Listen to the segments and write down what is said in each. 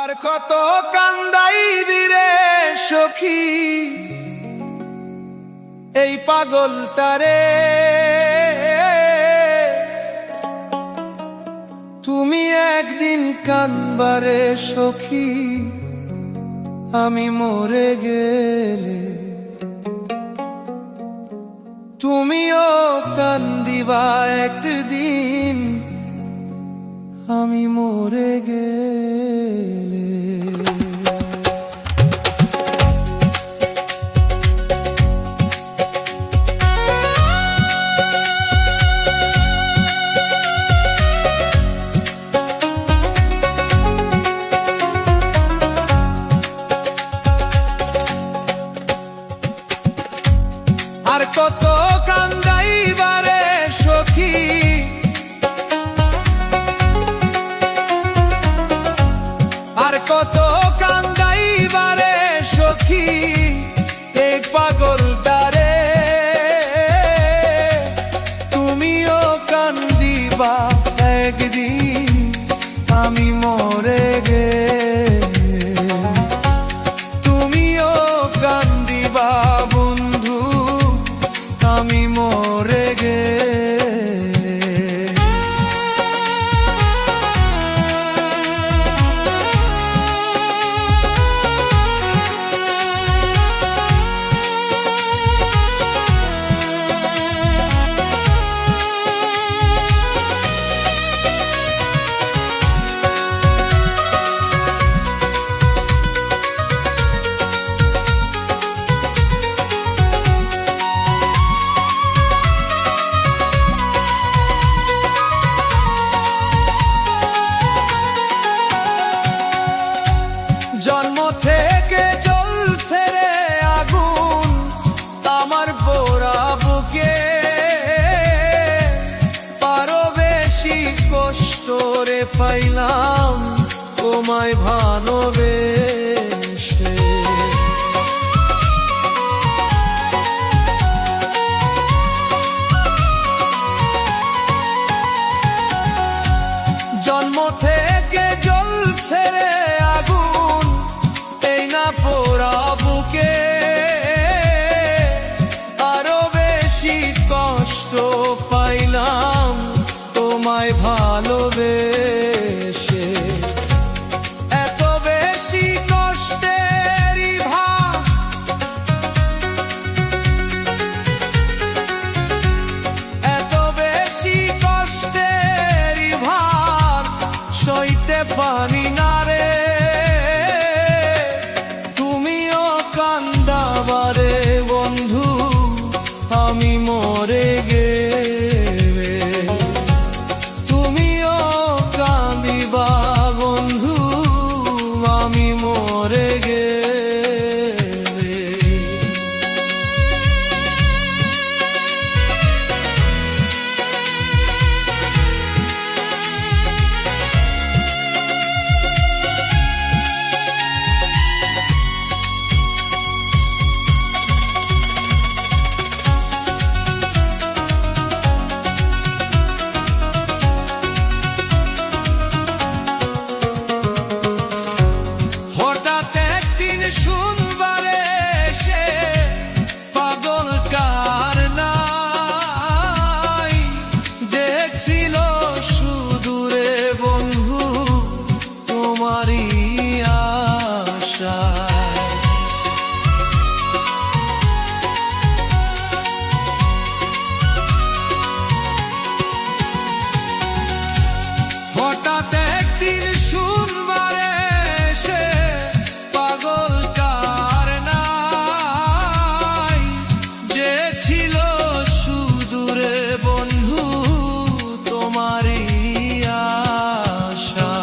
আর কত কান্দাইবি রে সখী এই পাগলটারে, তুমি একদিন কানবারে সখী আমি মরে গেলে, তুমিও কান্দিবা একদিন আমি মরে গেলে। আর কত কান্দাইবারে সখী আর কত কান্দাইবারে সখী এক পাগলটারে, তুমিও কান্দিবা একদিন আমি মরে গেলে, তুমিও কান্দিবা বন্ধু আমি মরে গেলে। জন্ম থেকে জ্বলছে রে আগুন আমার পোড়া বুকে, আরো বেশি কষ্ট রে পাইলাম তোমায় ভালোবেসে। জন্ম থেকে জ্বলছে রে আগুন এই না পোড়া বুকে, আরো বেশি কষ্ট পাইলাম তোমায় ভালোবেসে। এত বেশি কষ্টেরই ভার, এত বেশি কষ্টেরই ভার সইতে পারি না রে, তুমিও কান্দাবারে বন্ধু আমি মরে গেলে, তুমিও কান্দিবা বন্ধু আমি মরে গেলে। শুনবারে সে পাগল কার নাই, যে ছিল সুদূরে বন্ধু তোমারই আশা। হঠাৎ একদিন শুনবারে সে পাগল কার নাই, যে ছিল সুদূরে বন্ধু তোমারই আশা।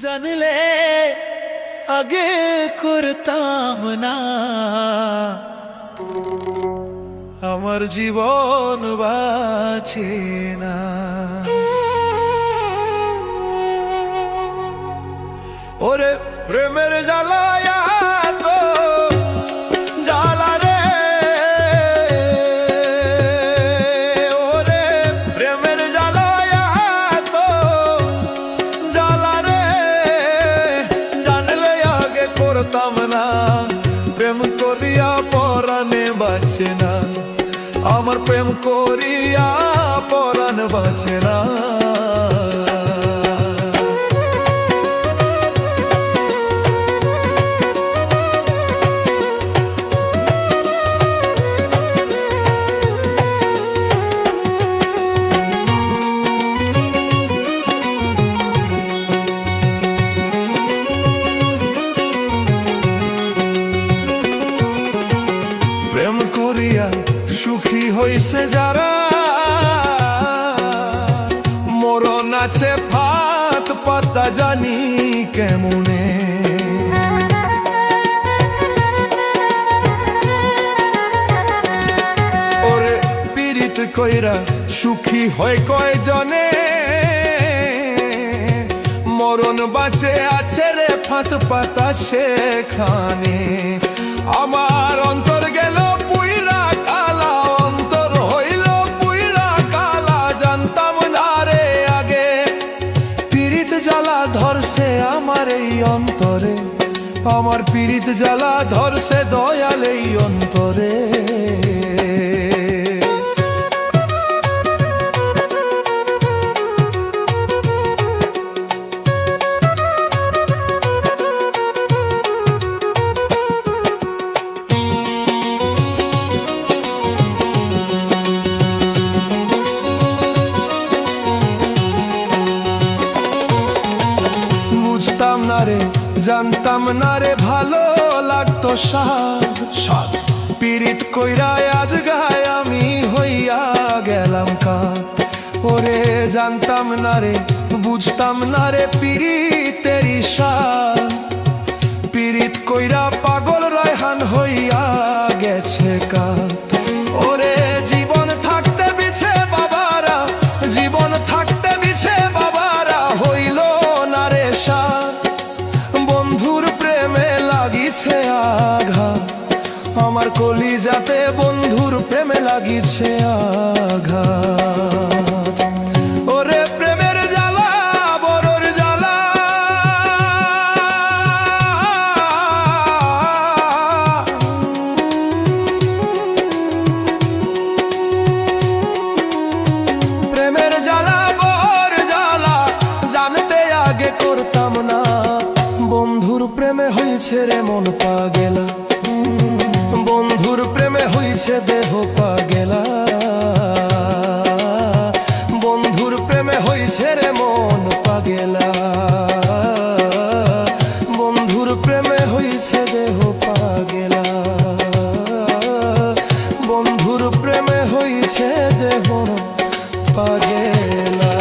জানলে আগে করতাম না, আমার জীবন বাঁচে না। ওরে প্রেমের জ্বালায় তো জ্বালা রে, ওরে প্রেমের জ্বালায় তো জ্বালা রে, জানলে আগে করতাম না, প্রেম করিয়া পরাণে বাঁচে না, আমার প্রেম করিয়া পরাণ বাঁচে না। প্রেম করিয়া সুখী হইছে যারা, মরণ আছে ফাত পাতা জানি কেমনে। ওরে পীড়িত কইরা সুখী হয় কয়জনে, মরণ বাঁচে আছে রে ফাত পাতা সেখানে। আমার অন্তর গেল পুইরা কালা, অন্তর হইল পুইরা কালা, জানতাম না রে আগে পীড়িত জ্বালা ধরছে আমার এই অন্তরে, আমার পীড়িত জ্বালা ধরছে দয়াল এই অন্তরে। বুঝতাম না রে জানতাম না রে ভালো লাগতো স্বাদ স্বাদ, পীড়িত কইরা আজ গায় আমি হইয়া গেলাম কাত। ওরে জানতাম না রে বুঝতাম না রে পীড়িতেরই স্বাদ, পীড়িত কইরা পাগল রায়হান হইয়া গেছে কাত। ওরে জীবন থাকতে বিছে বাবারা, জীবন থাকতে বিছে বাবারা হইল না রে সাথ, বন্ধুর প্রেমে লাগিছে আঘাত, আমার কলিজাতে বন্ধুর প্রেমে লাগিছে আঘাত। ওরে প্রেমের জ্বালা বড়র জ্বালা, প্রেমের জ্বালা বড় জ্বালা, জানতে আগে করতাম না, বন্ধুর প্রেমে হইছে রে মন পাগেলা, বন্ধুর প্রেমে হইছে দেহ পাগেলা, বন্ধুর প্রেমে হইছে রে মন পাগেলা, বন্ধুর প্রেমে হইছে দেহ পাগেলা, বন্ধুর প্রেমে হইছে দেহ পাগেলা।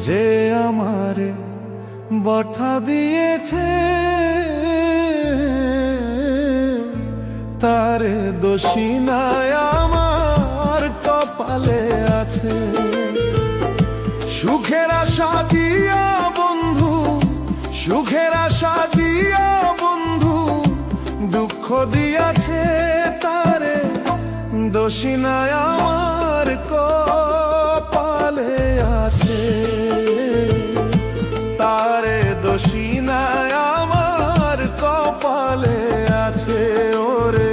যে আমারে বর্ষা দিয়েছে তারে দোষী নাই আমার কপালে আছে, সুখের আশা দিয়া বন্ধু, সুখের আশা দিয়া বন্ধু দুঃখ দিয়াছে তারে, দোষী নাই আমার কপালে আছে, তারে দোষী নাই আমার কপালে আছে। ওরে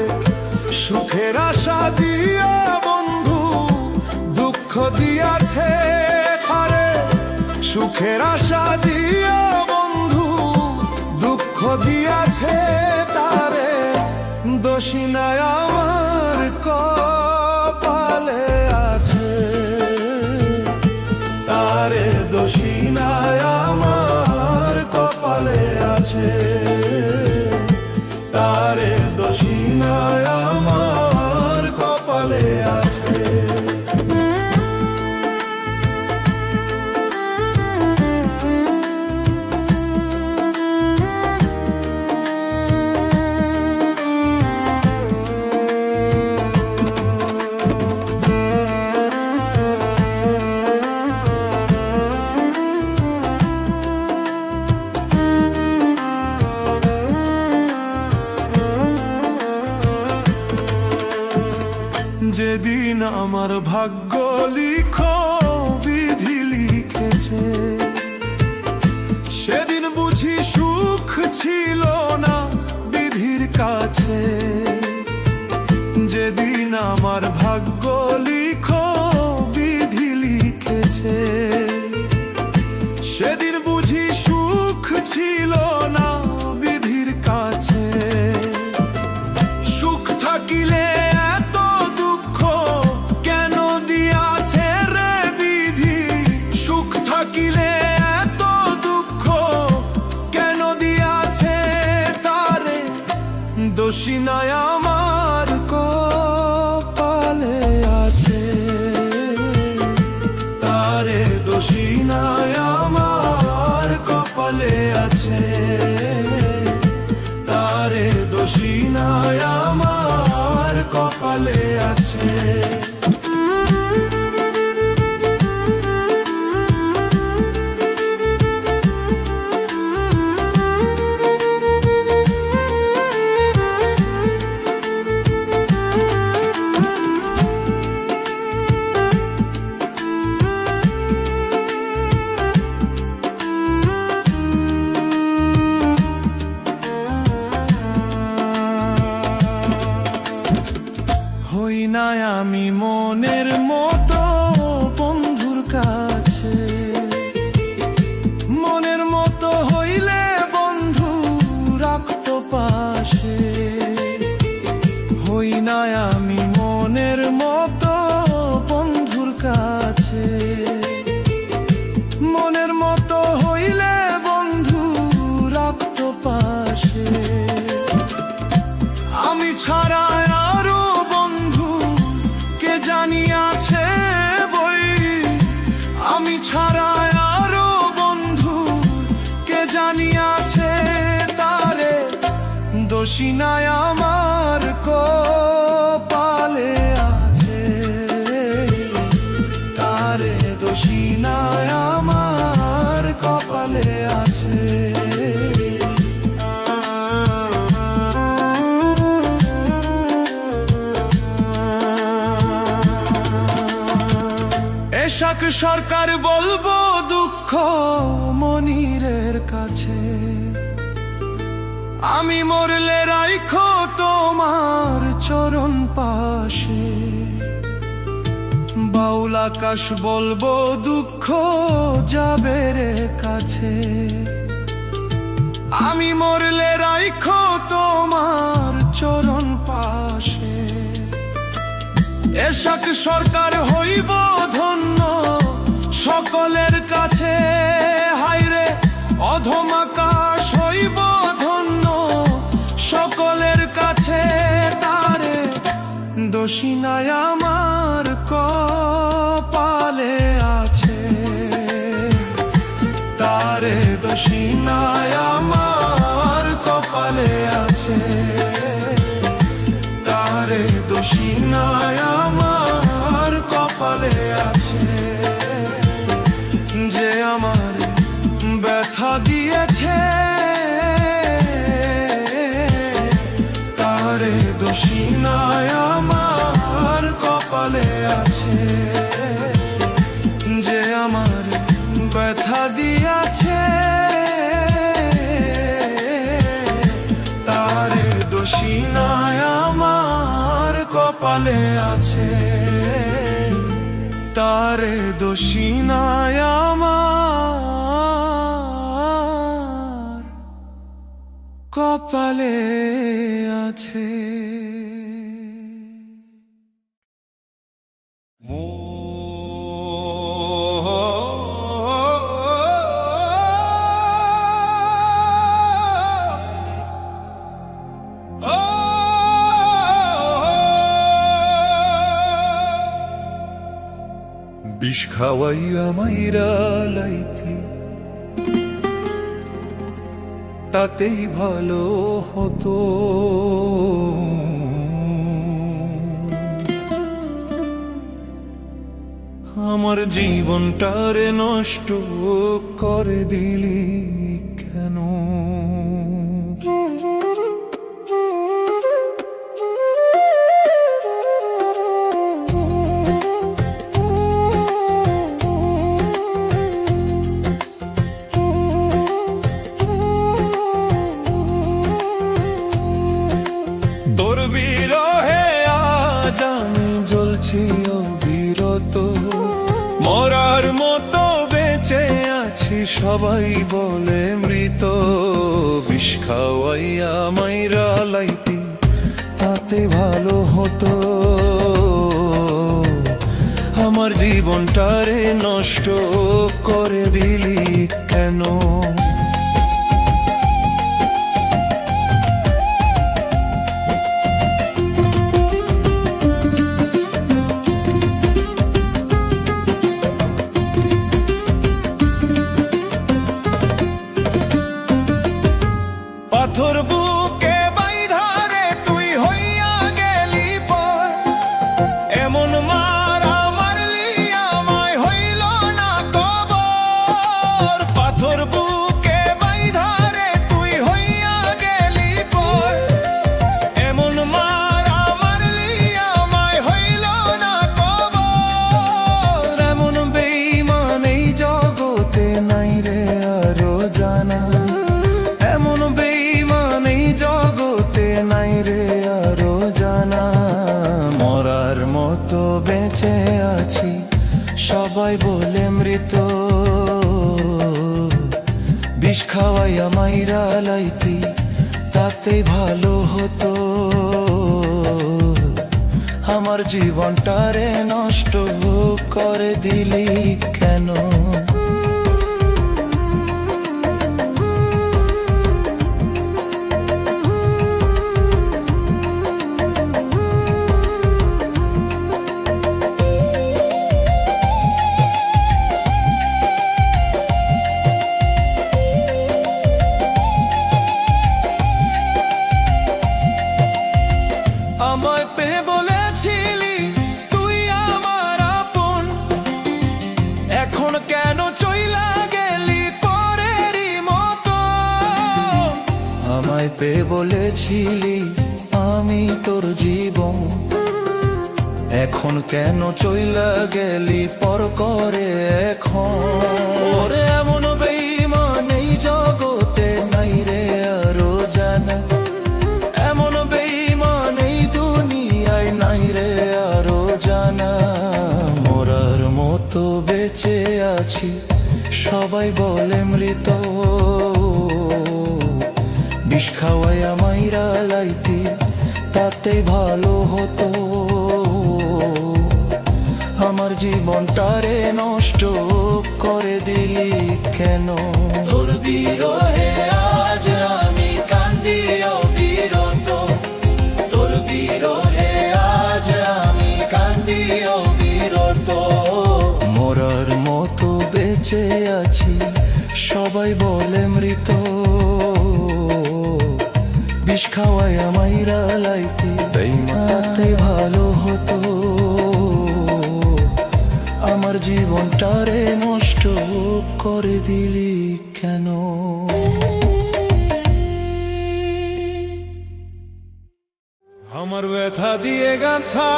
সুখের আশা দিয়া বন্ধু দুঃখ দিয়াছে তারে, সুখের আশা দিয়া বন্ধু দুঃখ দিয়াছে তারে, দোষী নাই আমার কপালে আছে, তারে দোষী নাই আমার কপালে আছে, তারে দোষী নাই আমার কপালে আছে। যেদিন আমার ভাগ্য লিখো বিধি লিখেছে, সেদিন বুঝি সুখ ছিল না বিধির কাছে। যেদিন আমার ভাগ্য লিখো বিধি লিখেছে, সেদিন বুঝি সুখ ছিল না বিধির কাছে। সুখ থাকিলে দোষী নাই আমার কপালে আছে, তারে দোষী নাই আমার কপালে আছে, তারে দোষী নাই আমার কপালে আছে। হই না আমি মনের মতো বন্ধুর কাছে, মনের মতো হইলে বন্ধু রাখতো পাশে। হই না আমি মনের মতো বন্ধুর কাছে, মনের মতো হইলে বন্ধু রাখতো পাশে। আমি ছাড়া আরো বন্ধু কে জানিয়াছে বই, আমি ছাড়া আরো বন্ধু কে জানিয়াছে, তারে দোষী নাই আমার কপালে আছে, তারে দোষী নাই আমার কপালে আছে। এশাক সরকার বলবো দুঃখ মনিরের কাছে, আমি মরলে রাইখো তোমার চরণ পাশে। বাউল আকাশ বলবো দুঃখ জাবের কাছে, আমি মরলে রাইখো তোমার চরণ পাশে। এশাক সরকার হইব ধন্য সকলের কাছে, হায়রে অধম আকাশ হইব ধন্য সকলের কাছে, তারে দোষী নাই আমার কপালে আছে, তারে দোষী নাই আমার কপালে আছে, তারে দোষী নাই আমার কপালে আছে। যে আমার ব্যথা দিয়েছে, তারে দোষী নাই আমার কপালে আছে, যে আমার ব্যথা দিয়েছে, তারে দোষী নাই আমার কপালে আছে, তারে দোষী নাই আমার কপালে আছে। বিষ খাওয়াইয়া মাইরা লাইতি, তাতেই ভালো হতো। আমার জীবনটারে নষ্ট করে দিলি কেন? তোর বিরহে আজ আমি জ্বলছি অবিরত, মরার মতো বেঁচে আছি, সবাই বলে মৃত। বিষ খাওয়াইয়া মাইরা লাইতি, তাতে ভালো হতো। আমার জীবনটারে নষ্ট করে দিলি কেন? পাথর বুকে বাইধারে তুই হইয়া গেলি পর, এমন মারা মারলি আমায় হইল না কবর। পাথর বুকে বাইধারে তুই হইয়া গেলি পর, এমন মারা মারলি আমায় হইল না কবর। এমন বেঈমান এই জগতে নাই রে আরো জানা, এমন বেঈমান এই জগতে নাই রে আরো জানা। মরার মতো বেঁচে আছি, সবাই বলে মৃত। বিষ খাওয়াইয়া মাইরা লাইতি, তাতেই ভালো হতো। আমার জীবনটারে নষ্ট করে দিলি কেন? আমায় পেয়ে বলেছিলি তুই আমার আপন, এখন কেন চইলা গেলি পরেরই মতো? আমায় পেয়ে বলেছিলি আমি তোর জীবন, এখন কেন চইলা গেলি পর করে এখন? ওরে এমন বেঈমান এই জগতে নাই রে আরো জানা, এমন বেঈমান এই দুনিয়ায় নাই রে আরো জানা। মরার মতো বেঁচে আছি, সবাই বলে মৃত। বিষ খাওয়াইয়া মাইরা লাইতি, তাতে ভালো হতো। আমার জীবনটারে নষ্ট করে দিলি কেন? তোর বিরহে আজ আমি কান্দি অবিরত, তোর বিরহে আজ আমি কান্দি অবিরত। মরার মতো বেঁচে আছি, সবাই বলে মৃত। বিষ খাওয়াইয়া মাইরা লাইতি, তাতে ভালো হতো। আমার জীবনটারে নষ্ট করে দিলি কেন? আমার ব্যথা দিয়ে গাঁথা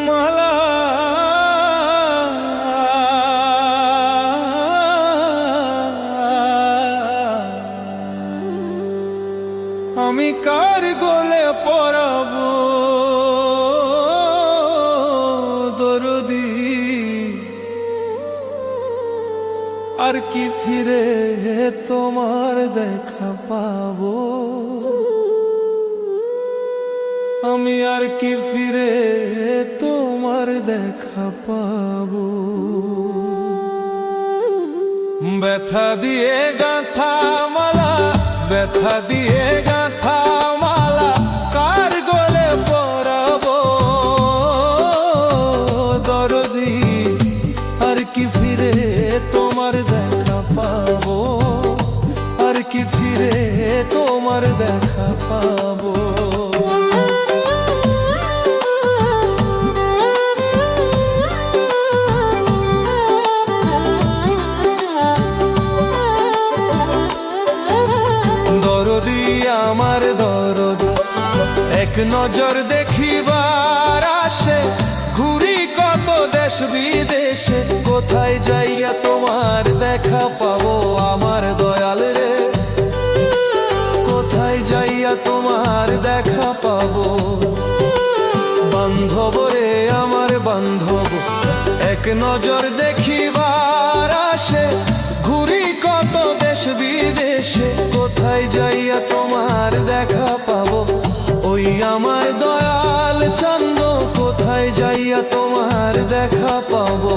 মালা, আমি কার গলে পরাবো দরদি? আর কি ফিরে তোমার দেখা পাবো? আমি আর কি ফিরে তোমার দেখা পাবো? ব্যথা দিয়ে গাঁথা মালা, ব্যথা দিয়ে গাঁথা মালা, কার গলে পরাবো নজর দেখিবার আসে, ঘুরি কত দেশ বিদেশে, কোথায় যাইয়া তোমার দেখা পাবো আমার দয়াল রে, কোথায় যাইয়া তোমার দেখা পাবো। বান্ধব রে আমার বান্ধব, এক নজর দেখিবার আসে, ঘুরি কত দেশ বিদেশে, কোথায় যাইয়া তোমার দেখা পাবো। ওই আমার দয়াল চান্দ, কোথায় যাইয়া তোমার দেখা পাবো।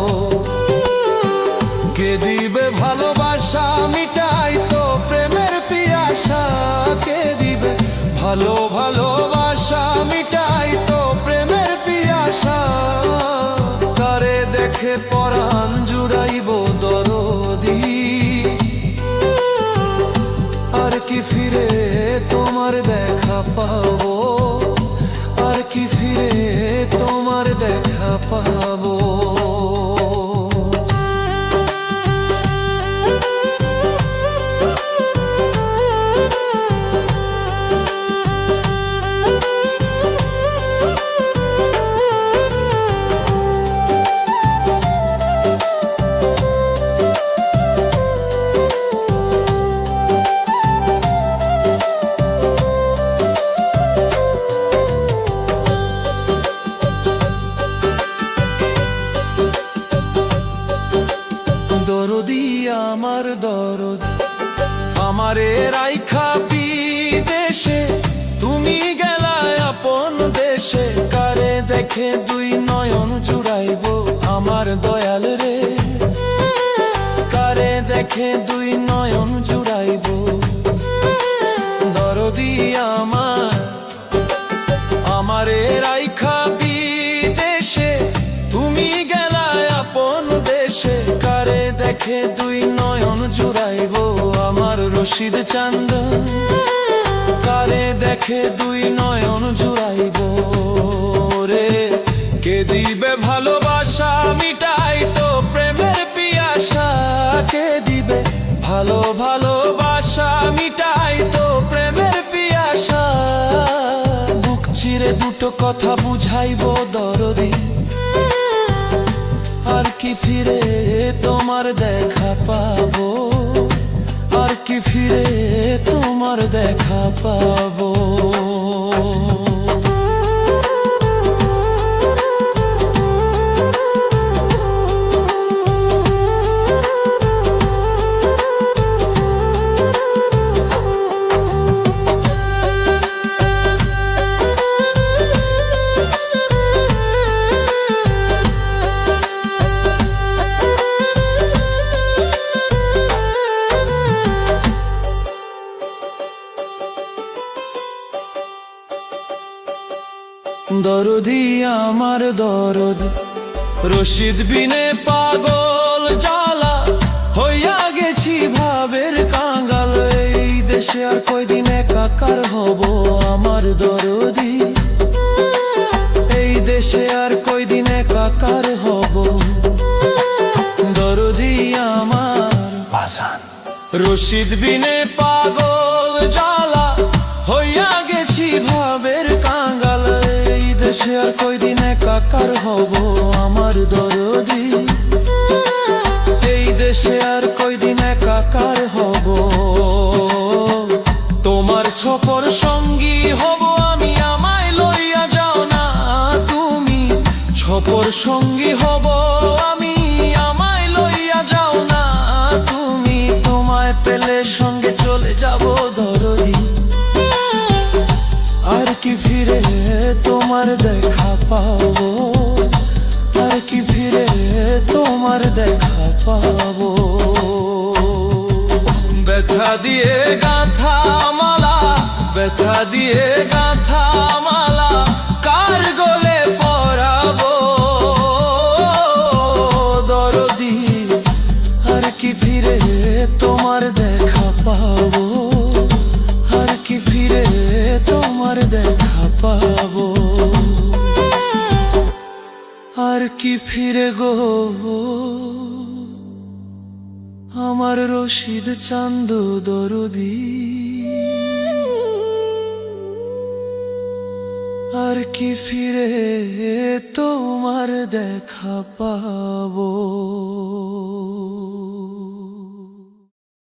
কে দিবে ভালোবাসা মিটাই তো প্রেমের পিয়াসা, কে দিবে ভালো ভালোবাসা মিটাই তো প্রেমের পিয়াসা। কারে দেখে পরাণ জুড়াইব দরদি, আর কি ফিরে তোমার দেখা পাবো, আর কি ফিরে তোমার দেখা পাবো। দরদি আমার দরদ, আমারে রাইখা বিদেশে, তুমি গেলায় আপন দেশে, কারে দেখে দুই নয়ন জুড়াইব আমার দয়াল রে, কারে দেখে দুই নয়ন জুড়াইব। দরদি আমার, আমারে রাইখা বিদেশে, তুমি গেলায় আপন দেশে, কারে দেখে দুই নয়ন জুড়াইব আমার রশিদ চান্দ, কারে দেখে দুই নয়ন জুড়াইব রে। কে দিবে ভালোবাসা মিটাই তো প্রেমের পিয়াসা, কে দিবে ভালো ভালোবাসা মিটাই তো প্রেমের পিয়াসা। বুক চিরে দুটো কথা বুঝাইব দরদি, আর কি ফিরে তোমার দেখা পাবো, আর কি ফিরে তোমার দেখা পাবো। দরদি আমার দরদ, রশিদ বিনে পাগল জ্বালা, হইয়া গেছি ভাবের কাঙ্গাল। এই দেশে আর কয়দিন একাকার হব আমার দরদি, এই দেশে আর কয়দিন একাকার হব। দরদি আমার বাজান, রশিদ বিনে পাগল জ্বালা, হইয়া গেছি ভাবের কাঙ্গাল। এই দেশে আর কয়দিন একাকার হব আমার দরদি, এই দেশে আর কয়দিন একাকার হব। তোমার ছপর সঙ্গী হব আমি, আমায় লইয়া যাও না তুমি। ছপর সঙ্গী হব আমি, আমায় লইয়া যাও না তুমি। তোমায় পেলে সঙ্গে চলে যাব দরদি, আর কি ফিরে তোমার দেখা পাবো, আর কি ফিরে তোমার দেখা পাবো। ব্যথা দিয়ে গাঁথা মালা, ব্যথা দিয়ে গাঁথা মালা, কার গলে পরাবো দরদি, আর কি ফিরে তোমার দেখা পাবো, আর কি ফিরে তোমার দেখা পাবো। আর কি ফিরে গো আমার রশিদ চান্দ দরদি। আর কি ফিরে তোমার দেখা পাবো?